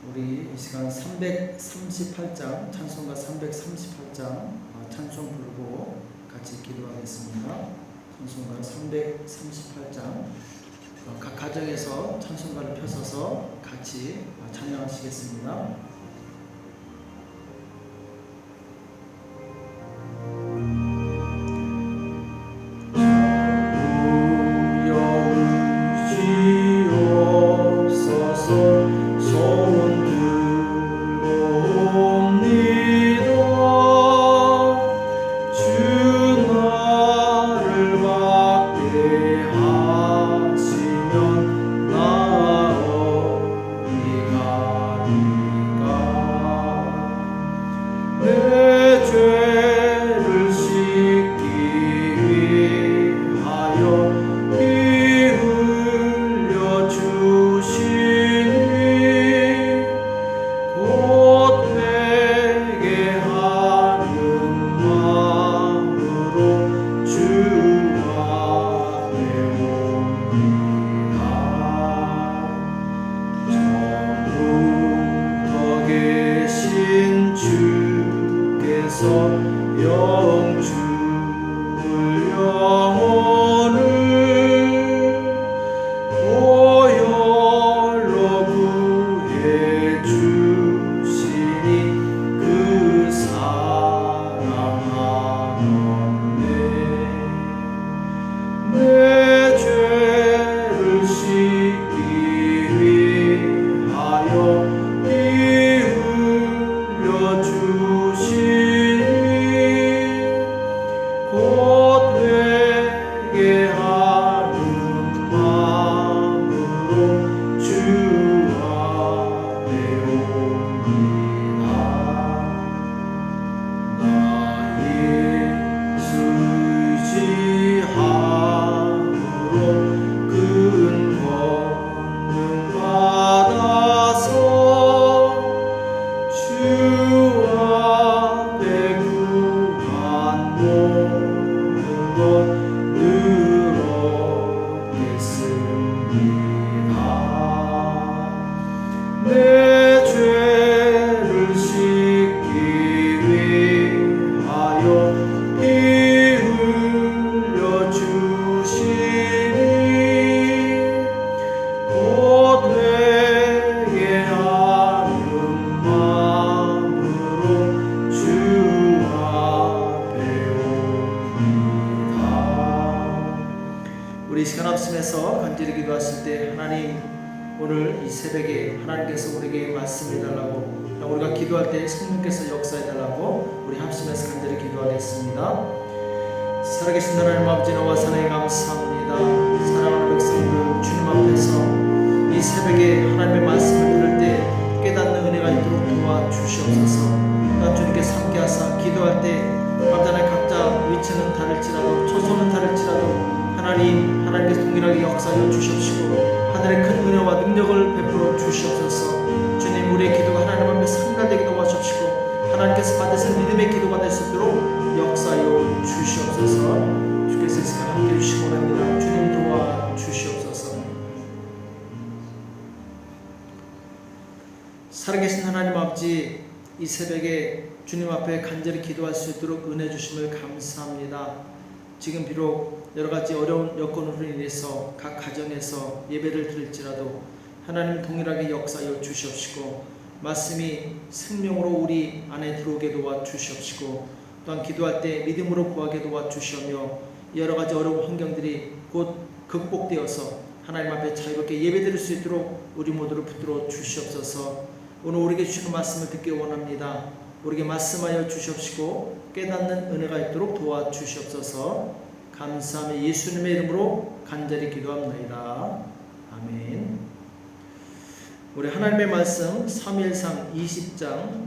우리 이 시간 338장 찬송가 338장 찬송 부르고 같이 기도하겠습니다. 찬송가 338장 각 가정에서 찬송가를 펴서서 같이 찬양하시겠습니다. 우리 시간 없음에서 간절히 기도하실 때 하나님 오늘 이 새벽에 하나님께서 우리에게 말씀해달라고 우리가 기도할 때 성령께서 역사해달라고 우리 합심해서 간절히 기도하겠습니다. 살아계신 하나님 아버지 나와 사랑에 감사합니다. 사랑하는 백성들 주님 앞에서 이 새벽에 하나님의 말씀을 들을 때 깨닫는 은혜가 있도록 도와주시옵소서. 또한 주님께서 함께하사 기도할 때 간단하게 각자 위치는 다를지라도 처소는 다를지라도 하나님께서 동일하게 역사하여 주시옵시고 하늘의 큰 은혜와 능력을 베풀어 주시옵소서. 주님 우리의 기도가 하나님 앞에 상달되게 도와주시고 하나님께서 받으신 믿음의 기도가 될 수 있도록 역사하여 주시옵소서. 주께서 이 시간 함께 해주시기 원합니다. 주님 도와주시옵소서. 살아계신 하나님 아버지 이 새벽에 주님 앞에 간절히 기도할 수 있도록 은혜 주심을 감사합니다. 지금 비록 여러가지 어려운 여건으로 인해서 각 가정에서 예배를 드릴지라도 하나님 동일하게 역사하여 주시옵시고 말씀이 생명으로 우리 안에 들어오게 도와주시옵시고 또한 기도할 때 믿음으로 구하게 도와주시오며 여러가지 어려운 환경들이 곧 극복되어서 하나님 앞에 자유롭게 예배드릴 수 있도록 우리 모두를 붙들어 주시옵소서. 오늘 우리에게 주시는 말씀을 듣기 원합니다. 우리에게 말씀하여 주시옵시고 깨닫는 은혜가 있도록 도와주시옵소서. 감사하며 예수님의 이름으로 간절히 기도합니다. 아멘. 우리 하나님의 말씀 사무엘상 20장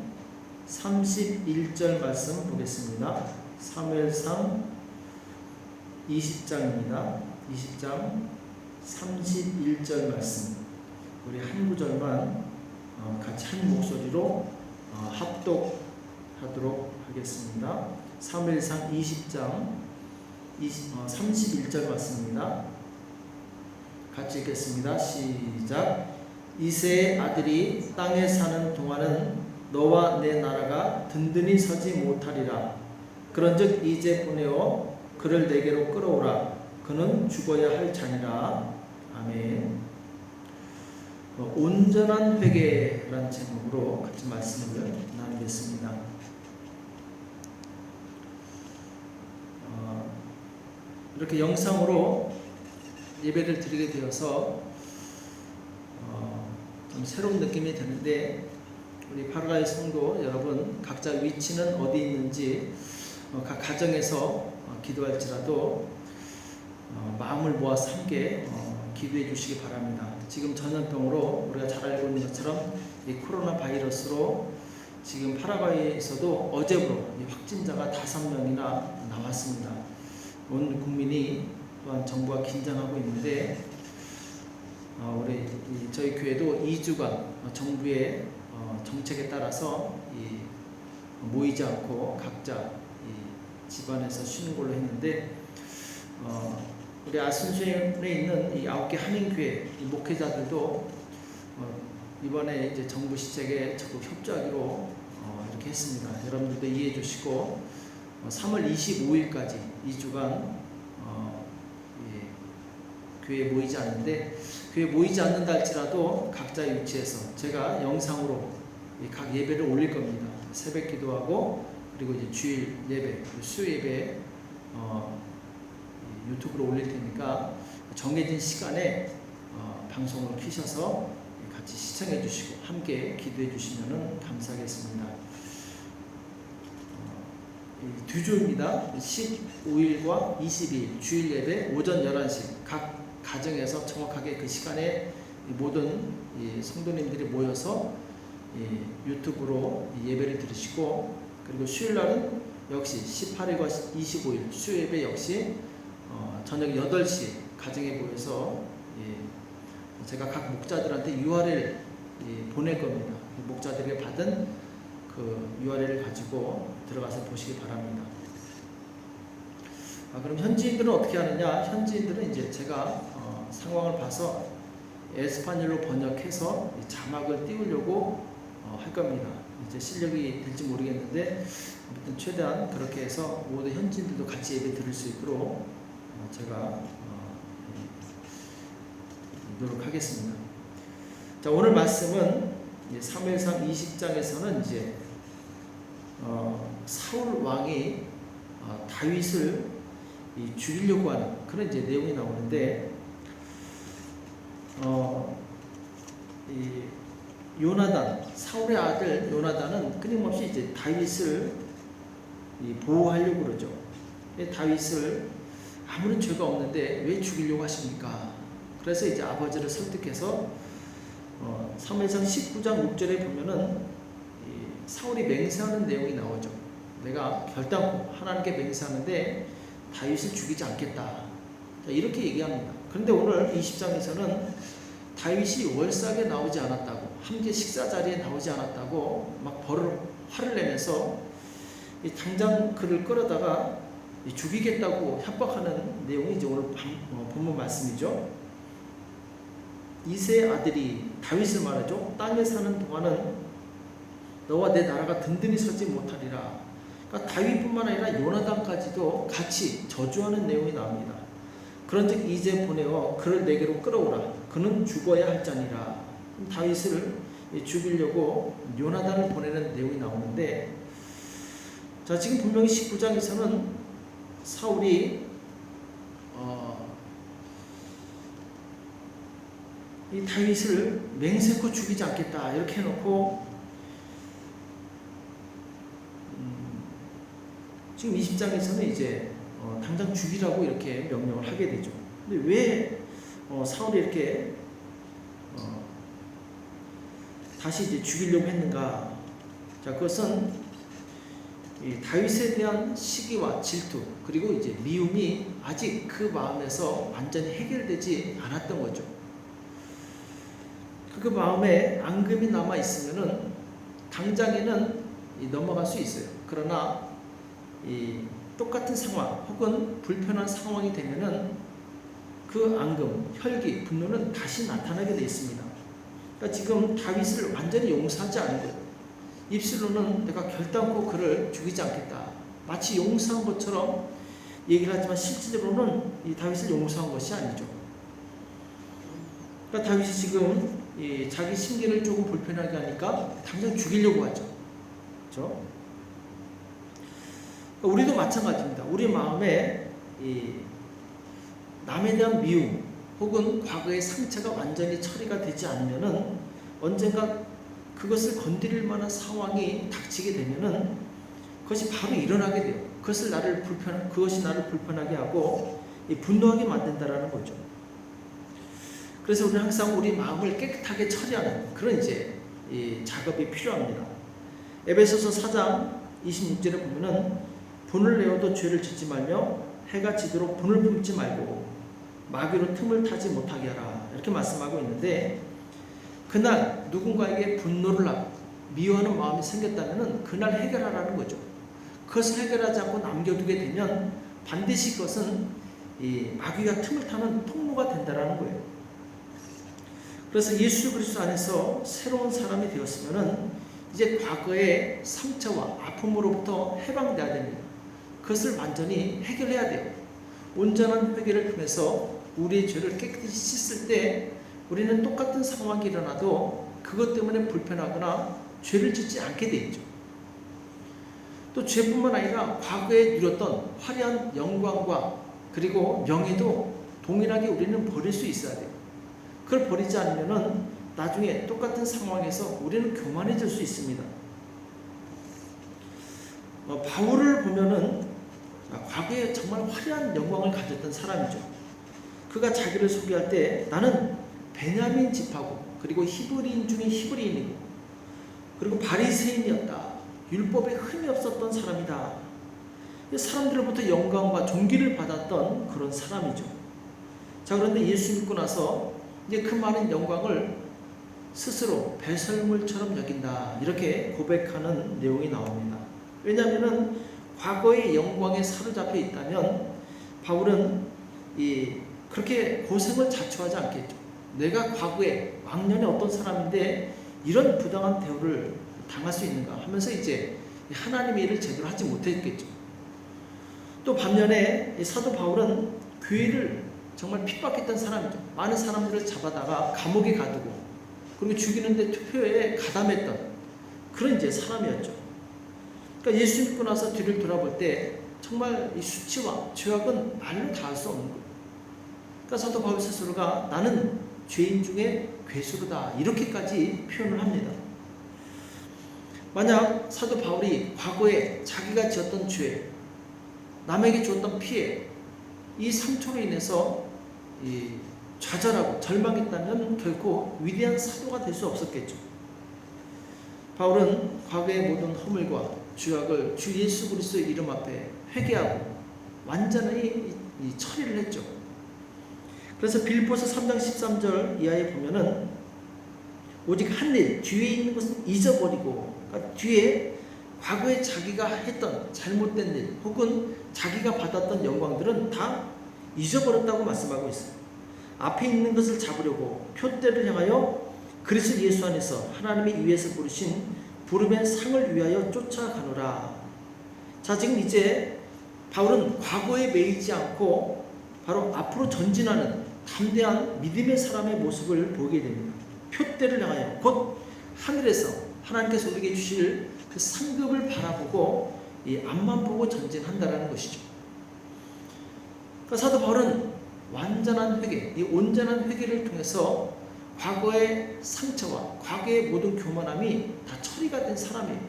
31절 말씀 보겠습니다. 사무엘상 20장입니다. 20장 31절 말씀 우리 한 구절만 같이 한 목소리로 합독하도록 하겠습니다. 사무엘상 20장 31절 말씀입니다. 같이 읽겠습니다. 시작. 이새의 아들이 땅에 사는 동안은 너와 내 나라가 든든히 서지 못하리라. 그런즉 이제 보내어 그를 내게로 끌어오라. 그는 죽어야 할 자니라. 아멘. 온전한 회개라는 제목으로 같이 말씀을 나누겠습니다. 이렇게 영상으로 예배를 드리게 되어서 좀 새로운 느낌이 드는데, 우리 파라가이 성도 여러분 각자 위치는 어디 있는지 각 가정에서 기도할지라도 마음을 모아서 함께 기도해 주시기 바랍니다. 지금 전염병으로 우리가 잘 알고 있는 것처럼 이 코로나 바이러스로 지금 파라과이에서도 어제부로 확진자가 5명이나 나왔습니다. 온 국민이 또한 정부가 긴장하고 있는데, 우리 저희 교회도 2주간 정부의 정책에 따라서 모이지 않고 각자 집안에서 쉬는 걸로 했는데, 우리 아순시에 있는 이 9개 한인교회 목회자들도 이번에 이제 정부 시책에 적극 협조하기로 이렇게 했습니다. 여러분들도 이해해 주시고 3월 25일까지 2주간 교회에 모이지 않는데, 교회에 모이지 않는다 할지라도 각자의 위치에서 제가 영상으로 각 예배를 올릴 겁니다. 새벽 기도하고, 그리고 이제 주일 예배, 수요 예배 유튜브로 올릴 테니까 정해진 시간에 방송을 켜셔서 같이 시청해 주시고 함께 기도해 주시면 감사하겠습니다. 두 주입니다. 15일과 22일 주일 예배 오전 11시 각 가정에서 정확하게 그 시간에 모든 성도님들이 모여서 유튜브로 예배를 들으시고, 그리고 수요일날은 역시 18일과 25일 수요 예배 역시 저녁 8시 가정에 모여서 제가 각 목자들한테 URL 보낼 겁니다. 목자들에게 받은 그 URL을 가지고 들어가서 보시기 바랍니다. 그럼 현지인들은 어떻게 하느냐? 현지인들은 이제 제가 상황을 봐서 에스파뇰로 번역해서 자막을 띄우려고 할 겁니다. 이제 실력이 될지 모르겠는데 아무튼 최대한 그렇게 해서 모든 현지인들도 같이 예배 들을 수 있도록 제가 노력하겠습니다. 자, 오늘 말씀은 사무엘상 20장에서는 이제 사울 왕이 다윗을 죽이려고 하는 그런 이제 내용이 나오는데, 이 요나단, 사울의 아들 요나단은 끊임없이 이제 다윗을 보호하려고 그러죠. 다윗을 아무런 죄가 없는데 왜 죽이려고 하십니까? 그래서 이제 아버지를 설득해서 사무엘상 19장 6절에 보면은 사울이 맹세하는 내용이 나오죠. 내가 결단코 하나님께 맹세하는데 다윗을 죽이지 않겠다. 이렇게 얘기합니다. 그런데 오늘 20장에서는 다윗이 월삭에 나오지 않았다고, 함께 식사 자리에 나오지 않았다고 막 화를 내면서 당장 그를 끌어다가 죽이겠다고 협박하는 내용이 이제 오늘 본문 말씀이죠. 이새의 아들이 다윗을 말하죠. 땅에 사는 동안은 너와 내 나라가 든든히 서지 못하리라. 그러니까 다윗뿐만 아니라 요나단까지도 같이 저주하는 내용이 나옵니다. 그런즉 이제 보내어 그를 내게로 끌어오라. 그는 죽어야 할 자니라. 다윗을 죽이려고 요나단을 보내는 내용이 나오는데, 자, 지금 분명히 19장에서는 사울이 이 다윗을 맹세코 죽이지 않겠다 이렇게 해놓고 지금 20장에서는 이제 당장 죽이라고 이렇게 명령을 하게 되죠. 근데 왜 사울이 이렇게 다시 이제 죽이려고 했는가? 자, 그것은 이 다윗에 대한 시기와 질투, 그리고 이제 미움이 아직 그 마음에서 완전히 해결되지 않았던 거죠. 그 마음에 앙금이 남아 있으면은 당장에는 넘어갈 수 있어요. 그러나 이 똑같은 상황 혹은 불편한 상황이 되면은 그 앙금, 혈기, 분노는 다시 나타나게 되어 있습니다. 그러니까 지금 다윗을 완전히 용서하지 않은 거예요. 입술로는 내가 결단코 그를 죽이지 않겠다. 마치 용서한 것처럼 얘기를 하지만 실질적으로는 이 다윗을 용서한 것이 아니죠. 그러니까 다윗이 지금 자기 심기를 조금 불편하게 하니까 당장 죽이려고 하죠. 그렇죠? 그러니까 우리도 마찬가지입니다. 우리 마음에 남에 대한 미움 혹은 과거의 상처가 완전히 처리가 되지 않으면은 언젠가 그것을 건드릴 만한 상황이 닥치게 되면은 그것이 바로 일어나게 돼요. 그것이 나를 불편하게 하고 분노하게 만든다라는 거죠. 그래서 우리는 항상 우리 마음을 깨끗하게 처리하는 그런 작업이 필요합니다. 에베소서 4장 26절에 보면은 분을 내어도 죄를 짓지 말며 해가 지도록 분을 품지 말고 마귀로 틈을 타지 못하게 하라 이렇게 말씀하고 있는데, 그날 누군가에게 분노를 하고 미워하는 마음이 생겼다면 그날 해결하라는 거죠. 그것을 해결하지 않고 남겨두게 되면 반드시 그것은 마귀가 틈을 타는 통로가 된다는 거예요. 그래서 예수 그리스도 안에서 새로운 사람이 되었으면 이제 과거의 상처와 아픔으로부터 해방돼야 됩니다. 그것을 완전히 해결해야 돼요. 온전한 회개를 통해서 우리의 죄를 깨끗이 씻을 때 우리는 똑같은 상황이 일어나도 그것 때문에 불편하거나 죄를 짓지 않게 돼 있죠. 또 죄뿐만 아니라 과거에 누렸던 화려한 영광과 그리고 명예도 동일하게 우리는 버릴 수 있어야 돼요. 그걸 버리지 않으면 나중에 똑같은 상황에서 우리는 교만해질 수 있습니다. 바울을 보면은 과거에 정말 화려한 영광을 가졌던 사람이죠. 그가 자기를 소개할 때 나는 베냐민 집하고 그리고 히브리인 중에 히브리인이고 그리고 바리새인이었다. 율법에 흠이 없었던 사람이다. 사람들로부터 영광과 존귀를 받았던 그런 사람이죠. 자, 그런데 예수 믿고 나서 이제 그 많은 영광을 스스로 배설물처럼 여긴다. 이렇게 고백하는 내용이 나옵니다. 왜냐하면 과거의 영광에 사로잡혀 있다면 바울은 그렇게 고생을 자초하지 않겠죠. 내가 과거에 왕년에 어떤 사람인데 이런 부당한 대우를 당할 수 있는가 하면서 이제 하나님의 일을 제대로 하지 못했겠죠. 또 반면에 사도 바울은 교회를 정말 핍박했던 사람이죠. 많은 사람들을 잡아다가 감옥에 가두고 그리고 죽이는데 투표에 가담했던 그런 사람이었죠. 그러니까 예수 믿고 나서 뒤를 돌아볼 때 정말 이 수치와 죄악은 말로 다 할 수 없는 거예요. 그러니까 사도 바울 스스로가 나는 죄인 중에 괴수로다 이렇게까지 표현을 합니다. 만약 사도 바울이 과거에 자기가 지었던 죄, 남에게 주었던 피해, 이 상처로 인해서 좌절하고 절망했다면 결코 위대한 사도가 될 수 없었겠죠. 바울은 과거의 모든 허물과 죄악을 주 예수 그리스도의 이름 앞에 회개하고 완전히 처리를 했죠. 그래서 빌립보서 3장 13절 이하에 보면은 오직 한 일 뒤에 있는 것은 잊어버리고, 그러니까 뒤에 과거에 자기가 했던 잘못된 일 혹은 자기가 받았던 영광들은 다 잊어버렸다고 말씀하고 있어요. 앞에 있는 것을 잡으려고 표대를 향하여 그리스도 예수 안에서 하나님이 위에서 부르신 부름의 상을 위하여 쫓아가노라. 자, 지금 이제 바울은 과거에 매이지 않고 바로 앞으로 전진하는 담대한 믿음의 사람의 모습을 보게 됩니다. 표대를 향하여 곧 하늘에서 하나님께서 우리에게 주실 그 상급을 바라보고 이 앞만 보고 전진한다라는 것이죠. 그러니까 사도 바울은 완전한 회개, 이 온전한 회개를 통해서 과거의 상처와 과거의 모든 교만함이 다 처리가 된 사람이에요.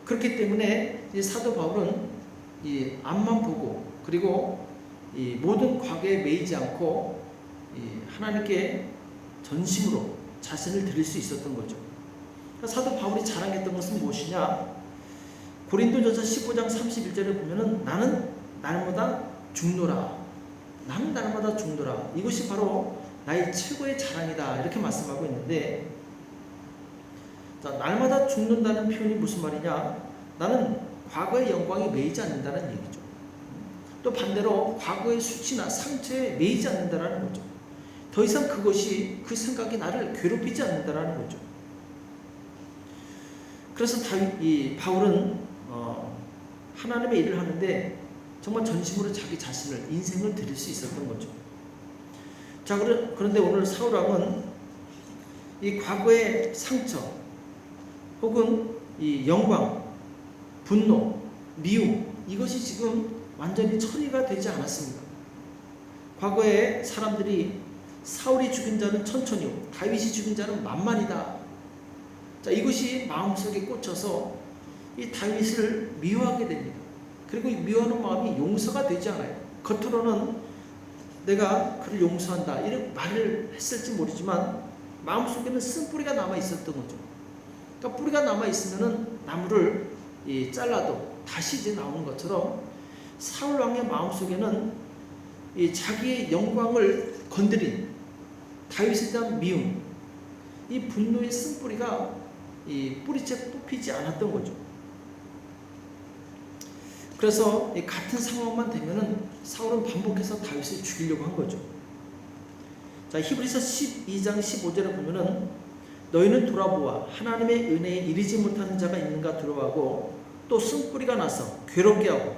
그렇기 때문에 이 사도 바울은 이 앞만 보고 그리고 이 모든 과거에 매이지 않고 이 하나님께 전심으로 자신을 드릴 수 있었던 거죠. 그러니까 사도 바울이 자랑했던 것은 무엇이냐? 고린도전서 15장 31절에 보면은 나는 날마다 죽노라. 나는 날마다 죽노라. 이것이 바로 나의 최고의 자랑이다. 이렇게 말씀하고 있는데, 자, 날마다 죽는다는 표현이 무슨 말이냐? 나는 과거의 영광에 매이지 않는다는 얘기죠. 또 반대로 과거의 수치나 상처에 매이지 않는다는 거죠. 더 이상 그것이 그 생각이 나를 괴롭히지 않는다라는 거죠. 그래서 바울은 하나님의 일을 하는데 정말 전심으로 자기 자신을 인생을 드릴 수 있었던 거죠. 자, 그런데 오늘 사울왕은 이 과거의 상처 혹은 이 영광, 분노, 미움 이것이 지금 완전히 처리가 되지 않았습니다. 과거에 사람들이 사울이 죽인 자는 천천히요, 다윗이 죽인 자는 만만이다. 자, 이것이 마음속에 꽂혀서 이 다윗을 미워하게 됩니다. 그리고 이 미워하는 마음이 용서가 되지 않아요. 겉으로는 내가 그를 용서한다 이런 말을 했을지 모르지만 마음속에는 쓴뿌리가 남아 있었던 거죠. 그러니까 뿌리가 남아 있으면은 나무를 잘라도 다시 이제 나오는 것처럼 사울 왕의 마음속에는 자기의 영광을 건드린 다윗에 대한 미움, 이 분노의 쓴뿌리가 뿌리채 뽑히지 않았던 거죠. 그래서 같은 상황만 되면은 사울은 반복해서 다윗을 죽이려고 한 거죠. 자, 히브리서 12장 15절에 보면은 너희는 돌아보아 하나님의 은혜에 이르지 못하는 자가 있는가 두려워하고 또 쓴뿌리가 나서 괴롭게 하고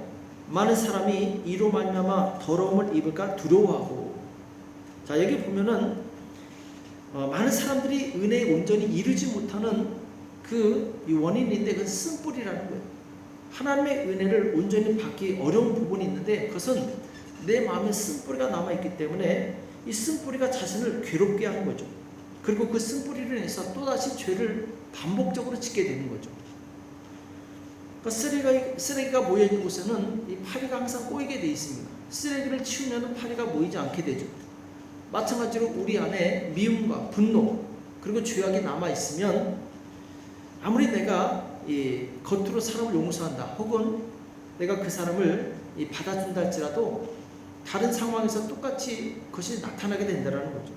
많은 사람이 이로 말미암아 더러움을 입을까 두려워하고. 자, 여기 보면은 많은 사람들이 은혜에 온전히 이르지 못하는 그 원인인데 그건 쓴뿌리라는 거예요. 하나님의 은혜를 온전히 받기 어려운 부분이 있는데 그것은 내 마음에 쓴뿌리가 남아있기 때문에 이 쓴뿌리가 자신을 괴롭게 하는 거죠. 그리고 그 쓴뿌리를 인해서 또다시 죄를 반복적으로 짓게 되는 거죠. 그러니까 쓰레기가 모여있는 곳에는 이 파리가 항상 꼬이게 되어 있습니다. 쓰레기를 치우면 파리가 모이지 않게 되죠. 마찬가지로 우리 안에 미움과 분노 그리고 죄악이 남아있으면 아무리 내가 겉으로 사람을 용서한다 혹은 내가 그 사람을 받아준다 할지라도 다른 상황에서 똑같이 그것이 나타나게 된다는 거죠.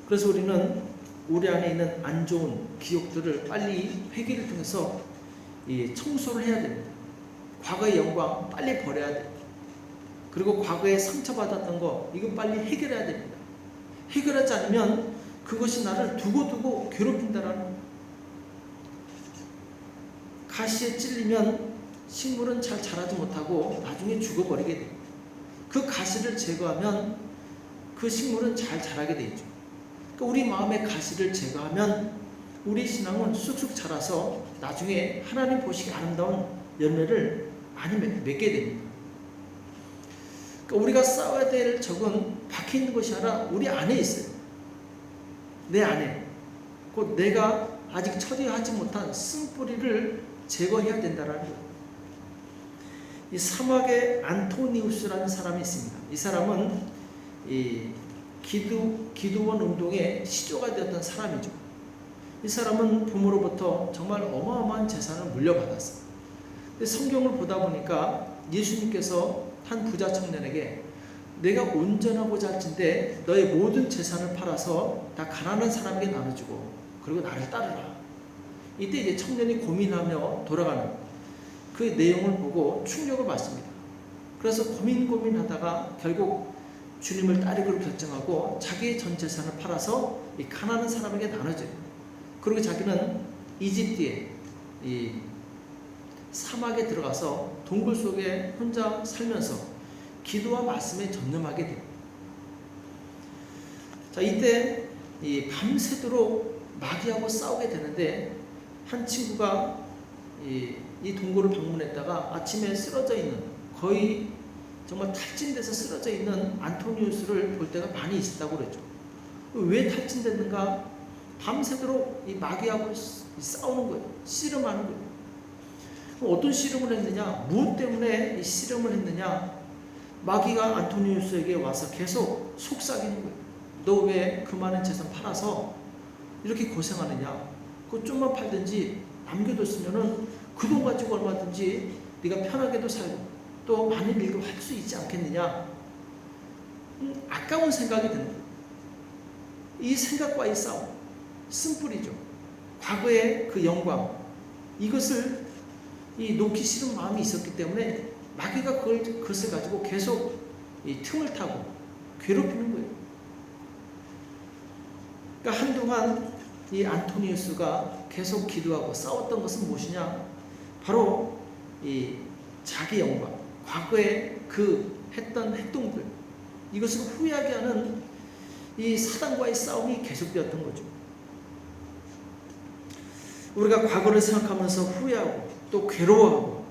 그래서 우리는 우리 안에 있는 안 좋은 기억들을 빨리 회개를 통해서 청소를 해야 됩니다. 과거의 영광 빨리 버려야 됩니다. 그리고 과거에 상처받았던 거 이거 빨리 해결해야 됩니다. 해결하지 않으면 그것이 나를 두고두고 괴롭힌다라는 거예요. 가시에 찔리면 식물은 잘 자라지 못하고 나중에 죽어버리게 돼요. 그 가시를 제거하면 그 식물은 잘 자라게 되죠. 그러니까 우리 마음의 가시를 제거하면 우리 신앙은 쑥쑥 자라서 나중에 하나님 보시기 아름다운 열매를 많이 맺게 됩니다. 그러니까 우리가 싸워야 될 적은 밖에 있는 것이 아니라 우리 안에 있어요. 내 안에. 곧 내가 아직 처리하지 못한 쓴뿌리를 제거해야 된다는 거예요. 이 사막의 안토니우스라는 사람이 있습니다. 이 사람은 기도원 운동의 시조가 되었던 사람이죠. 이 사람은 부모로부터 정말 어마어마한 재산을 물려받았어요. 성경을 보다 보니까 예수님께서 한 부자 청년에게 내가 온전하고자 할진대 너의 모든 재산을 팔아서 다 가난한 사람에게 나눠주고 그리고 나를 따르라. 이때 이제 청년이 고민하며 돌아가는 그 내용을 보고 충격을 받습니다. 그래서 고민하다가 결국 주님을 따르기로 결정하고 자기의 전 재산을 팔아서 이 가난한 사람에게 나눠줘요. 그리고 자기는 이집트에 이 사막에 들어가서 동굴 속에 혼자 살면서 기도와 말씀에 전념하게 돼요. 자, 이때 밤새도록 마귀하고 싸우게 되는데 한 친구가 이 동굴을 방문했다가 아침에 쓰러져 있는 거의 정말 탈진돼서 쓰러져 있는 안토니우스를 볼 때가 많이 있었다고 그랬죠. 왜 탈진됐는가? 밤새도록 이 마귀하고 싸우는 거예요. 씨름하는 거예요. 어떤 씨름을 했느냐? 무엇 때문에 이 씨름을 했느냐? 마귀가 안토니우스에게 와서 계속 속삭이는 거예요. 너 왜 그 많은 재산 팔아서 이렇게 고생하느냐? 그거 좀만 팔든지 남겨뒀으면은 그 돈 가지고 얼마든지 네가 편하게도 살고 또 많은 일도 할 수 있지 않겠느냐? 아까운 생각이 드는 거예요. 이 생각과의 싸움, 쓴뿌리죠. 과거의 그 영광, 이것을 놓기 싫은 마음이 있었기 때문에 마귀가 그것을 가지고 계속 이 틈을 타고 괴롭히는 거예요. 그러니까 한동안 이 안토니우스가 계속 기도하고 싸웠던 것은 무엇이냐? 바로 이 자기 영광, 과거에 그 했던 행동들, 이것을 후회하게 하는 이 사단과의 싸움이 계속되었던 거죠. 우리가 과거를 생각하면서 후회하고 또 괴로워하고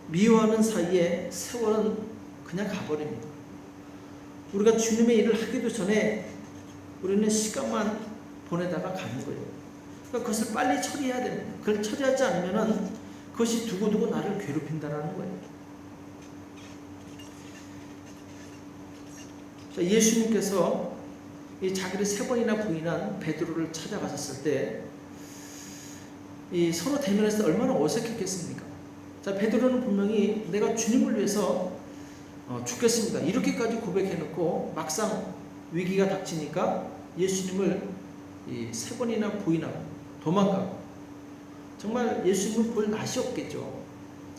미워하는 사이에 세월은 그냥 가버립니다. 우리가 주님의 일을 하기도 전에 우리는 시간만 보내다가 가는 거예요. 그러니까 그것을 빨리 처리해야 됩니다. 그걸 처리하지 않으면 그것이 두고두고 나를 괴롭힌다는 거예요. 자, 예수님께서 이 자기를 3번이나 부인한 베드로를 찾아가셨을 때 이 서로 대면했을 때 얼마나 어색했겠습니까? 자, 베드로는 분명히 내가 주님을 위해서 죽겠습니다 이렇게까지 고백해놓고 막상 위기가 닥치니까 예수님을 3번이나 부인하고 도망가고, 정말 예수님은 볼 낯이 없겠죠.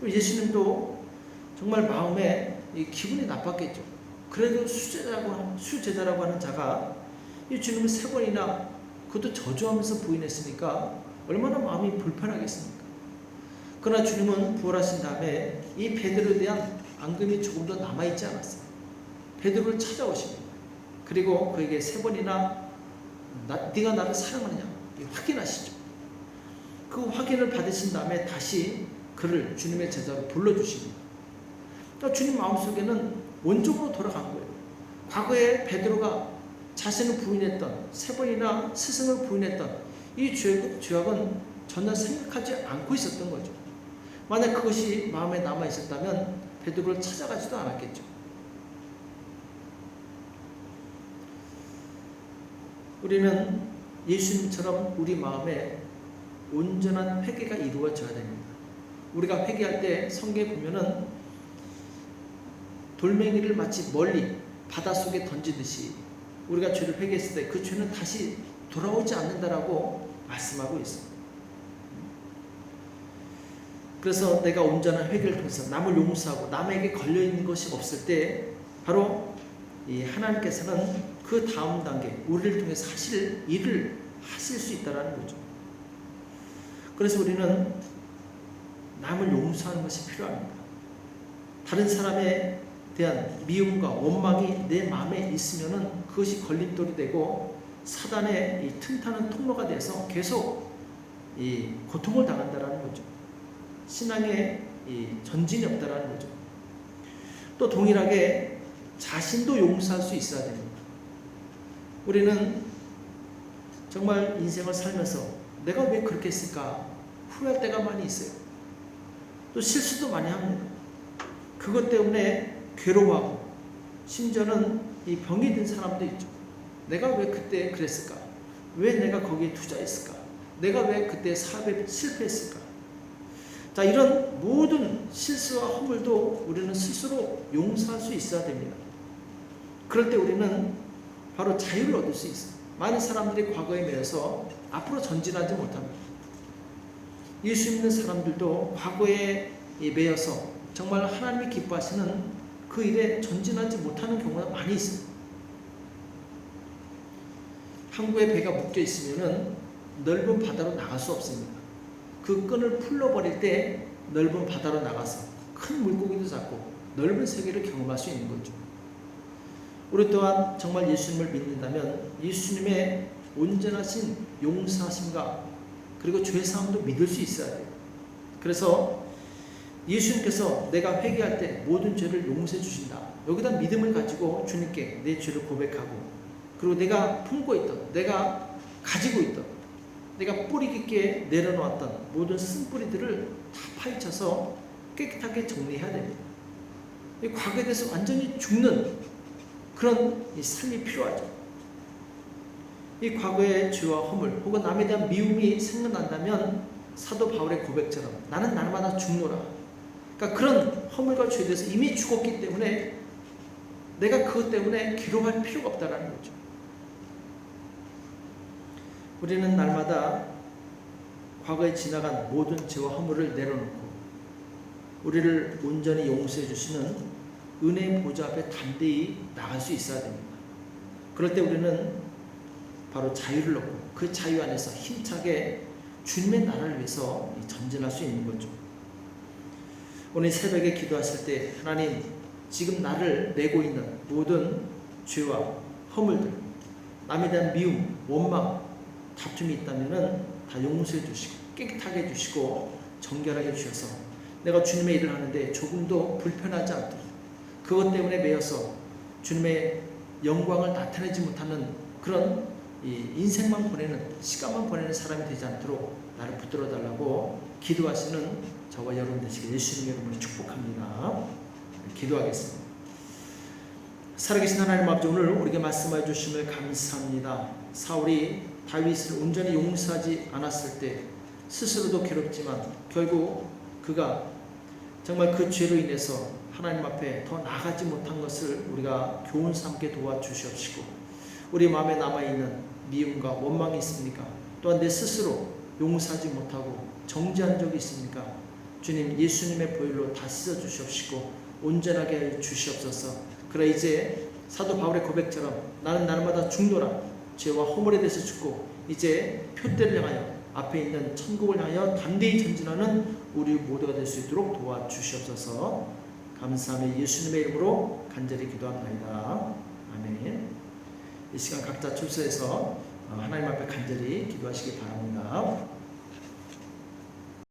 예수님도 정말 마음에 기분이 나빴겠죠. 그래도 수제자라고 하는 자가 이 주님을 3번이나 그것도 저주하면서 부인했으니까 얼마나 마음이 불편하겠습니까? 그러나 주님은 부활하신 다음에 이 베드로에 대한 앙금이 조금 더 남아있지 않았어요. 베드로를 찾아오십니다. 그리고 그에게 3번이나 네가 나를 사랑하느냐 확인하시죠. 그 확인을 받으신 다음에 다시 그를 주님의 제자로 불러주십니다. 그러니까 주님 마음속에는 원점으로 돌아간 거예요. 과거에 베드로가 자신을 부인했던, 3번이나 스승을 부인했던 이 죄악은 전혀 생각하지 않고 있었던 거죠. 만약 그것이 마음에 남아 있었다면 베드로를 찾아가지도 않았겠죠. 우리는 예수님처럼 우리 마음에 온전한 회개가 이루어져야 됩니다. 우리가 회개할 때 성경에 보면은 돌멩이를 마치 멀리 바닷속에 던지듯이 우리가 죄를 회개했을 때 그 죄는 다시 돌아오지 않는다라고 말씀하고 있습니다. 그래서 내가 온전한 회개를 통해서 남을 용서하고 남에게 걸려있는 것이 없을 때 바로 이 하나님께서는 그 다음 단계 우리를 통해서 하실 일을 하실 수 있다는 거죠. 그래서 우리는 남을 용서하는 것이 필요합니다. 다른 사람에 대한 미움과 원망이 내 마음에 있으면 그것이 걸림돌이 되고 사단의 이 틈타는 통로가 돼서 계속 이 고통을 당한다는 거죠. 신앙에 이 전진이 없다는 거죠. 또 동일하게 자신도 용서할 수 있어야 됩니다. 우리는 정말 인생을 살면서 내가 왜 그렇게 했을까 후회할 때가 많이 있어요. 또 실수도 많이 합니다. 그것 때문에 괴로워하고 심지어는 이 병이 든 사람도 있죠. 내가 왜 그때 그랬을까? 왜 내가 거기에 투자했을까? 내가 왜 그때 사업에 실패했을까? 자, 이런 모든 실수와 허물도 우리는 스스로 용서할 수 있어야 됩니다. 그럴 때 우리는 바로 자유를 얻을 수 있어요. 많은 사람들이 과거에 매여서 앞으로 전진하지 못합니다. 예수 믿는 사람들도 과거에 매여서 정말 하나님이 기뻐하시는 그 일에 전진하지 못하는 경우가 많이 있습니다. 항구에 배가 묶여 있으면 넓은 바다로 나갈 수 없습니다. 그 끈을 풀러버릴 때 넓은 바다로 나가서 큰 물고기도 잡고 넓은 세계를 경험할 수 있는 거죠. 우리 또한 정말 예수님을 믿는다면 예수님의 온전하신 용서하심과 그리고 죄사함도 믿을 수 있어야 돼요. 그래서 예수님께서 내가 회개할 때 모든 죄를 용서해 주신다. 여기다 믿음을 가지고 주님께 내 죄를 고백하고 그리고 내가 품고 있던, 내가 가지고 있던, 내가 뿌리 깊게 내려놓았던 모든 쓴뿌리들을 다 파헤쳐서 깨끗하게 정리해야 됩니다. 이 과거에 대해서 완전히 죽는 그런 이 삶이 필요하죠. 이 과거의 죄와 허물 혹은 남에 대한 미움이 생각난다면 사도 바울의 고백처럼 나는 날마다 죽노라. 그러니까 그런 허물과 죄에 대해서 이미 죽었기 때문에 내가 그것 때문에 기록할 필요가 없다는 거죠. 우리는 날마다 과거에 지나간 모든 죄와 허물을 내려놓고 우리를 온전히 용서해 주시는 은혜의 보좌 앞에 담대히 나갈 수 있어야 됩니다. 그럴 때 우리는 바로 자유를 얻고 그 자유 안에서 힘차게 주님의 나라를 위해서 전진할 수 있는 거죠. 오늘 새벽에 기도하실 때 하나님, 지금 나를 내고 있는 모든 죄와 허물들, 남에 대한 미움, 원망, 다툼이 있다면 다 용서해 주시고 깨끗하게 해주시고 정결하게 해주셔서 내가 주님의 일을 하는데 조금도 불편하지 않도록, 그것 때문에 매여서 주님의 영광을 나타내지 못하는 그런 인생만 보내는, 시간만 보내는 사람이 되지 않도록 나를 붙들어 달라고 기도하시는 저와 여러분 되시길 예수님 여러분을 축복합니다. 기도하겠습니다. 살아계신 하나님 아버지, 오늘 우리에게 말씀해 주심을 감사합니다. 사울이 다윗을 온전히 용서하지 않았을 때 스스로도 괴롭지만 결국 그가 정말 그 죄로 인해서 하나님 앞에 더 나아가지 못한 것을 우리가 교훈 삼게 도와주시옵시고, 우리 마음에 남아있는 미움과 원망이 있습니까? 또한 내 스스로 용서하지 못하고 정죄한 적이 있습니까? 주님, 예수님의 보혈로 다 씻어주시옵시고 온전하게 해 주시옵소서. 그래 이제 사도 바울의 고백처럼 나는 날마다 중도라 죄와 허물에 대해서 죽고 이제 표대를 향하여 앞에 있는 천국을 향하여 담대히 전진하는 우리 모두가 될 수 있도록 도와주시옵소서. 감사하며 예수님의 이름으로 간절히 기도합니다. 아멘. 이 시간 각자 출석해서 하나님 앞에 간절히 기도하시기 바랍니다.